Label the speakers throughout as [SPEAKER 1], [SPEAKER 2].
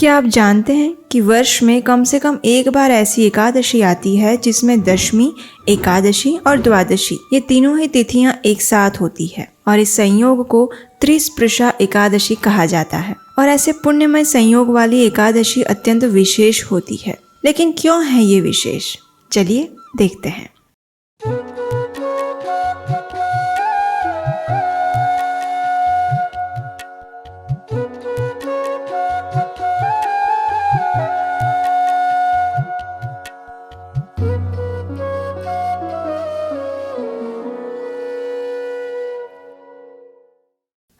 [SPEAKER 1] क्या आप जानते हैं कि वर्ष में कम से कम एक बार ऐसी एकादशी आती है जिसमें दशमी, एकादशी और द्वादशी ये तीनों ही तिथियां एक साथ होती है और इस संयोग को त्रिस्पृशा एकादशी कहा जाता है। और ऐसे पुण्यमय संयोग वाली एकादशी अत्यंत विशेष होती है। लेकिन क्यों है ये विशेष, चलिए देखते हैं।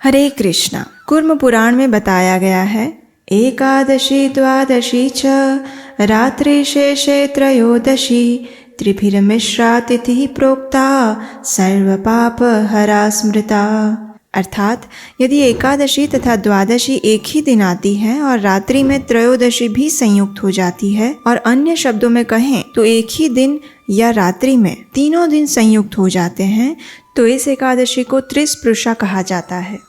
[SPEAKER 1] हरे कृष्णा। कूर्म पुराण में बताया गया है, एकादशी द्वादशी च रात्रि शेषे त्रयोदशी त्रिभिर्मिश्रा तिथि प्रोक्ता सर्व पाप हरा स्मृता। अर्थात यदि एकादशी तथा द्वादशी एक ही दिन आती है और रात्रि में त्रयोदशी भी संयुक्त हो जाती है और अन्य शब्दों में कहें तो एक ही दिन या रात्रि में तीनों दिन संयुक्त हो जाते हैं, तो इस एकादशी को त्रिस्पृशा कहा जाता है।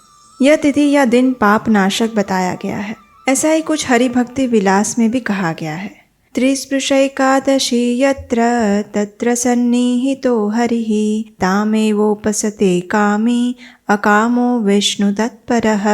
[SPEAKER 1] यह तिथि या दिन पाप नाशक बताया गया है। ऐसा ही कुछ हरि भक्ति विलास में भी कहा गया है, त्रिस्पृशा एकादशी यत्र तत्र सन्निहितो हरिः तामेवोपसते कामी अकामो विष्णु तत्परः।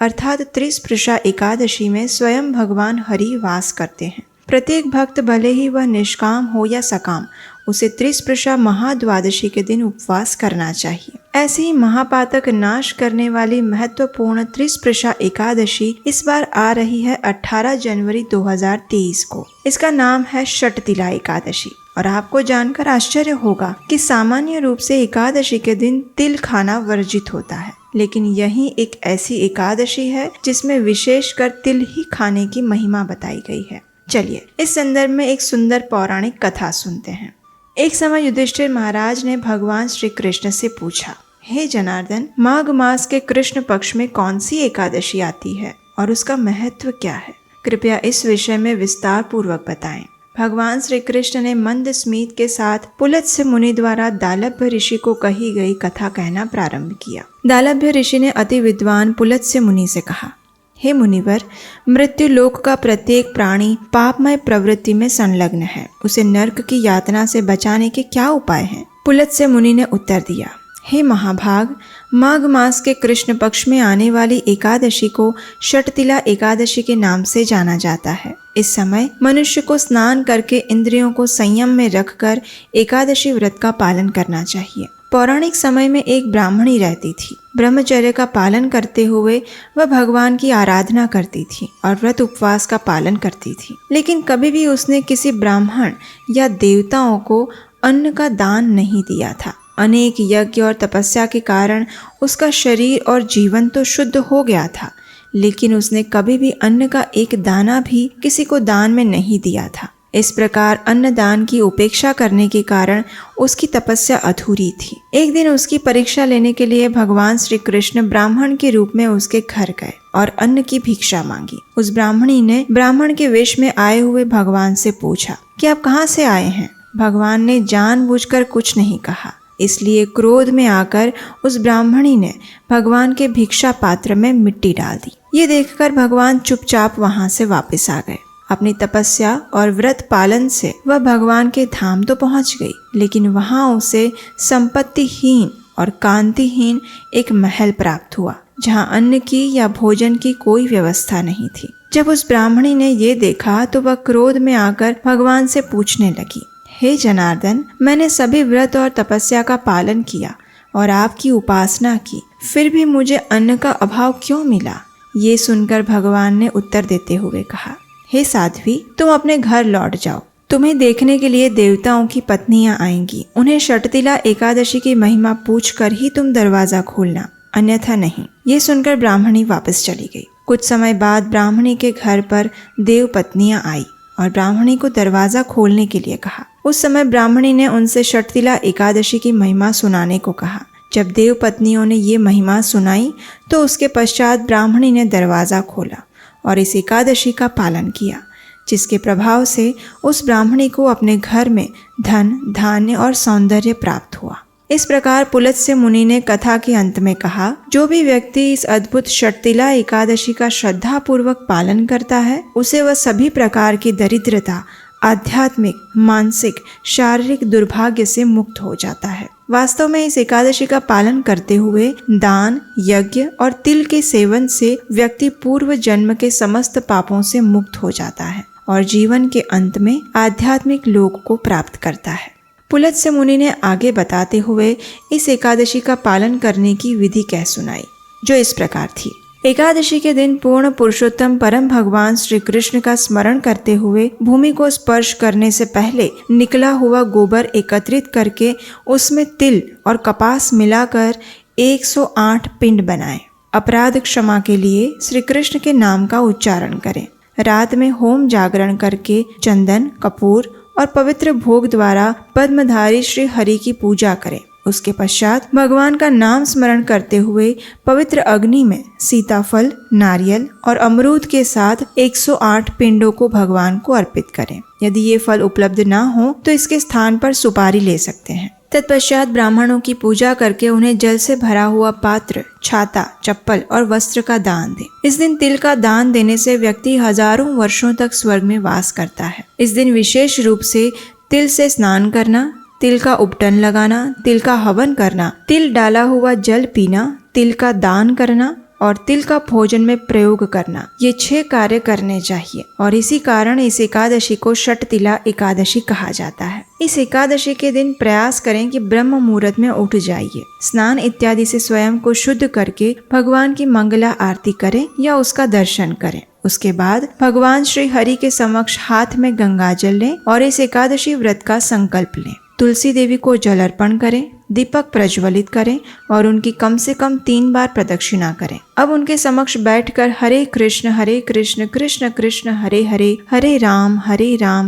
[SPEAKER 1] अर्थात त्रिस्पृशा एकादशी में स्वयं भगवान हरि वास करते हैं। प्रत्येक भक्त भले ही वह निष्काम हो या सकाम, उसे त्रिस्पृशा महाद्वादशी के दिन उपवास करना चाहिए। ऐसे ही महापातक नाश करने वाली महत्वपूर्ण त्रिस्पृशा एकादशी इस बार आ रही है 18 जनवरी 2023 को। इसका नाम है षटतिला एकादशी। और आपको जानकर आश्चर्य होगा कि सामान्य रूप से एकादशी के दिन तिल खाना वर्जित होता है, लेकिन यही एक ऐसी एकादशी है जिसमें विशेषकर तिल ही खाने की महिमा बताई गई है। चलिए इस संदर्भ में एक सुंदर पौराणिक कथा सुनते हैं। एक समय युधिष्ठिर महाराज ने भगवान श्री कृष्ण से पूछा, हे जनार्दन, माघ मास के कृष्ण पक्ष में कौन सी एकादशी आती है और उसका महत्व क्या है? कृपया इस विषय में विस्तार पूर्वक बताएं। भगवान श्री कृष्ण ने मंद स्मित के साथ पुलत्स्य मुनि द्वारा दालभ्य ऋषि को कही गई कथा कहना प्रारंभ किया। दालभ्य ऋषि ने अति विद्वान पुलत्स्य मुनि से कहा, हे मुनिवर, मृत्यु लोक का प्रत्येक प्राणी पापमय प्रवृत्ति में संलग्न है। उसे नरक की यातना से बचाने के क्या उपाय हैं? पुलत्स्य मुनि ने उत्तर दिया, हे महाभाग, माघ मास के कृष्ण पक्ष में आने वाली एकादशी को षटतिला एकादशी के नाम से जाना जाता है। इस समय मनुष्य को स्नान करके इंद्रियों को संयम में रखकर एकादशी व्रत का पालन करना चाहिए। पौराणिक समय में एक ब्राह्मणी रहती थी। ब्रह्मचर्य का पालन करते हुए वह भगवान की आराधना करती थी और व्रत उपवास का पालन करती थी, लेकिन कभी भी उसने किसी ब्राह्मण या देवताओं को अन्न का दान नहीं दिया था। अनेक यज्ञ और तपस्या के कारण उसका शरीर और जीवन तो शुद्ध हो गया था, लेकिन उसने कभी भी अन्न का एक दाना भी किसी को दान में नहीं दिया था। इस प्रकार अन्नदान की उपेक्षा करने के कारण उसकी तपस्या अधूरी थी। एक दिन उसकी परीक्षा लेने के लिए भगवान श्री कृष्ण ब्राह्मण के रूप में उसके घर गए और अन्न की भिक्षा मांगी। उस ब्राह्मणी ने ब्राह्मण के वेश में आए हुए भगवान से पूछा कि आप कहाँ से आए हैं? भगवान ने जानबूझकर कुछ नहीं कहा, इसलिए क्रोध में आकर उस ब्राह्मणी ने भगवान के भिक्षा पात्र में मिट्टी डाल दी। ये देखकर भगवान चुपचाप वहां से वापस आ गए। अपनी तपस्या और व्रत पालन से वह भगवान के धाम तो पहुंच गई, लेकिन वहां उसे संपत्तिहीन और कांतिहीन एक महल प्राप्त हुआ, जहां अन्न की या भोजन की कोई व्यवस्था नहीं थी। जब उस ब्राह्मणी ने ये देखा तो वह क्रोध में आकर भगवान से पूछने लगी, हे जनार्दन, मैंने सभी व्रत और तपस्या का पालन किया और आपकी उपासना की, फिर भी मुझे अन्न का अभाव क्यों मिला? ये सुनकर भगवान ने उत्तर देते हुए कहा, हे साध्वी, तुम अपने घर लौट जाओ। तुम्हें देखने के लिए देवताओं की पत्नियां आएंगी। उन्हें षटतिला एकादशी की महिमा पूछकर ही तुम दरवाजा खोलना, अन्यथा नहीं। ये सुनकर ब्राह्मणी वापस चली गई। कुछ समय बाद ब्राह्मणी के घर पर देव पत्नियां आई और ब्राह्मणी को दरवाजा खोलने के लिए कहा। उस समय ब्राह्मणी ने उनसे षटतिला एकादशी की महिमा सुनाने को कहा। जब देव पत्नियों ने ये महिमा सुनाई तो उसके पश्चात ब्राह्मणी ने दरवाजा खोला और इस एकादशी का पालन किया, जिसके प्रभाव से उस ब्राह्मणी को अपने घर में धन, धान्य और सौंदर्य प्राप्त हुआ। इस प्रकार पुलत्स्य मुनि ने कथा के अंत में कहा, जो भी व्यक्ति इस अद्भुत षटतिला एकादशी का श्रद्धा पूर्वक पालन करता है, उसे वह सभी प्रकार की दरिद्रता, आध्यात्मिक, मानसिक, शारीरिक दुर्भाग्य से मुक्त हो जाता है। वास्तव में इस एकादशी का पालन करते हुए दान, यज्ञ और तिल के सेवन से व्यक्ति पूर्व जन्म के समस्त पापों से मुक्त हो जाता है और जीवन के अंत में आध्यात्मिक लोक को प्राप्त करता है। पुलत्स्य मुनि ने आगे बताते हुए इस एकादशी का पालन करने की विधि कह सुनाई, जो इस प्रकार थी। एकादशी के दिन पूर्ण पुरुषोत्तम परम भगवान श्री कृष्ण का स्मरण करते हुए भूमि को स्पर्श करने से पहले निकला हुआ गोबर एकत्रित करके उसमें तिल और कपास मिलाकर 108 पिंड बनाएं। अपराध क्षमा के लिए श्री कृष्ण के नाम का उच्चारण करें। रात में होम जागरण करके चंदन, कपूर और पवित्र भोग द्वारा पद्मधारी श्री हरि की पूजा करें। उसके पश्चात भगवान का नाम स्मरण करते हुए पवित्र अग्नि में सीताफल, नारियल और अमरूद के साथ 108 पिंडों को भगवान को अर्पित करें। यदि ये फल उपलब्ध ना हो तो इसके स्थान पर सुपारी ले सकते हैं। तत्पश्चात ब्राह्मणों की पूजा करके उन्हें जल से भरा हुआ पात्र, छाता, चप्पल और वस्त्र का दान दे। इस दिन तिल का दान देने से व्यक्ति हजारों वर्षों तक स्वर्ग में वास करता है। इस दिन विशेष रूप से तिल से स्नान करना, तिल का उपटन लगाना, तिल का हवन करना, तिल डाला हुआ जल पीना, तिल का दान करना और तिल का भोजन में प्रयोग करना, ये 6 कार्य करने चाहिए और इसी कारण इस एकादशी को षटतिला एकादशी कहा जाता है। इस एकादशी के दिन प्रयास करें कि ब्रह्म मुहूर्त में उठ जाइए। स्नान इत्यादि से स्वयं को शुद्ध करके भगवान की मंगला आरती करें या उसका दर्शन करें। उसके बाद भगवान श्री हरि के समक्ष हाथ में गंगा जल लें और इस एकादशी व्रत का संकल्प लें। तुलसी देवी को जल अर्पण करें, दीपक प्रज्वलित करें और उनकी कम से कम 3 बार प्रदक्षिणा करें। अब उनके समक्ष बैठकर हरे कृष्ण कृष्ण कृष्ण हरे हरे, हरे राम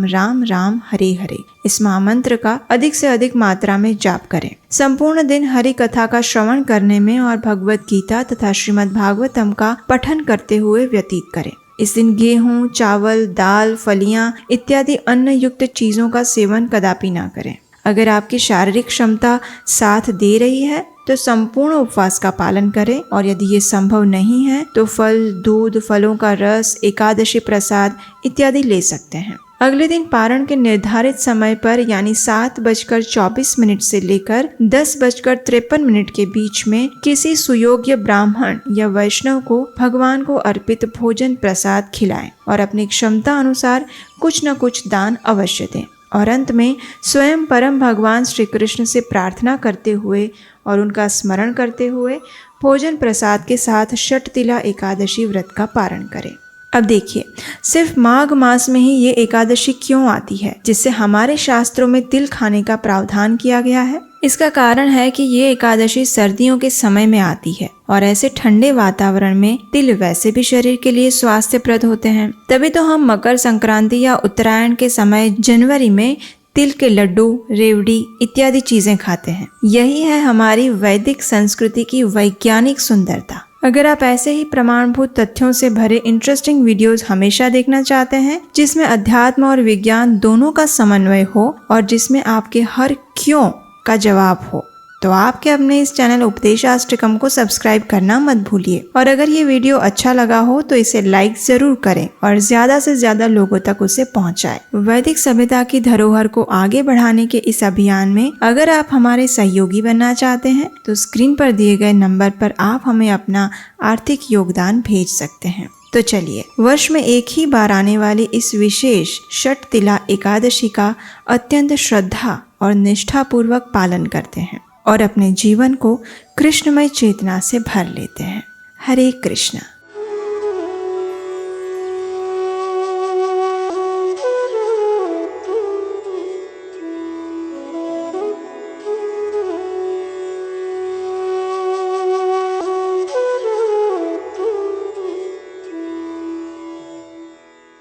[SPEAKER 1] राम राम हरे हरे इस महामंत्र का अधिक से अधिक मात्रा में जाप करें। संपूर्ण दिन हरि कथा का श्रवण करने में और भगवत गीता तथा श्रीमद् भागवतम का पठन करते हुए व्यतीत करें। इस दिन गेहूं, चावल, दाल, फलियां इत्यादि अन्न युक्त चीजों का सेवन कदापि ना करें। अगर आपकी शारीरिक क्षमता साथ दे रही है तो संपूर्ण उपवास का पालन करें और यदि ये संभव नहीं है तो फल, दूध, फलों का रस, एकादशी प्रसाद इत्यादि ले सकते हैं। अगले दिन पारण के निर्धारित समय पर यानी 7:24 से लेकर 10:53 के बीच में किसी सुयोग्य ब्राह्मण या वैष्णव को भगवान को अर्पित भोजन प्रसाद खिलाएं और अपनी क्षमता अनुसार कुछ न कुछ दान अवश्य दें। और अंत में स्वयं परम भगवान श्री कृष्ण से प्रार्थना करते हुए और उनका स्मरण करते हुए भोजन प्रसाद के साथ षटतिला एकादशी व्रत का पारण करें। अब देखिए, सिर्फ माघ मास में ही ये एकादशी क्यों आती है जिससे हमारे शास्त्रों में तिल खाने का प्रावधान किया गया है? इसका कारण है कि ये एकादशी सर्दियों के समय में आती है और ऐसे ठंडे वातावरण में तिल वैसे भी शरीर के लिए स्वास्थ्यप्रद होते हैं। तभी तो हम मकर संक्रांति या उत्तरायण के समय जनवरी में तिल के लड्डू, रेवड़ी इत्यादि चीजें खाते हैं। यही है हमारी वैदिक संस्कृति की वैज्ञानिक सुंदरता। अगर आप ऐसे ही प्रमाणभूत तथ्यों से भरे इंटरेस्टिंग वीडियोस हमेशा देखना चाहते हैं जिसमें अध्यात्म और विज्ञान दोनों का समन्वय हो और जिसमें आपके हर क्यों का जवाब हो, तो आपके अपने इस चैनल उपदेशाष्टकम को सब्सक्राइब करना मत भूलिए। और अगर ये वीडियो अच्छा लगा हो तो इसे लाइक जरूर करें और ज्यादा से ज्यादा लोगों तक उसे पहुंचाएं। वैदिक सभ्यता की धरोहर को आगे बढ़ाने के इस अभियान में अगर आप हमारे सहयोगी बनना चाहते हैं तो स्क्रीन पर दिए गए नंबर पर आप हमें अपना आर्थिक योगदान भेज सकते हैं। तो चलिए, वर्ष में एक ही बार आने वाली इस विशेष षटतिला एकादशी का अत्यंत श्रद्धा और निष्ठा पूर्वक पालन करते हैं और अपने जीवन को कृष्णमय चेतना से भर लेते हैं। हरे कृष्णा।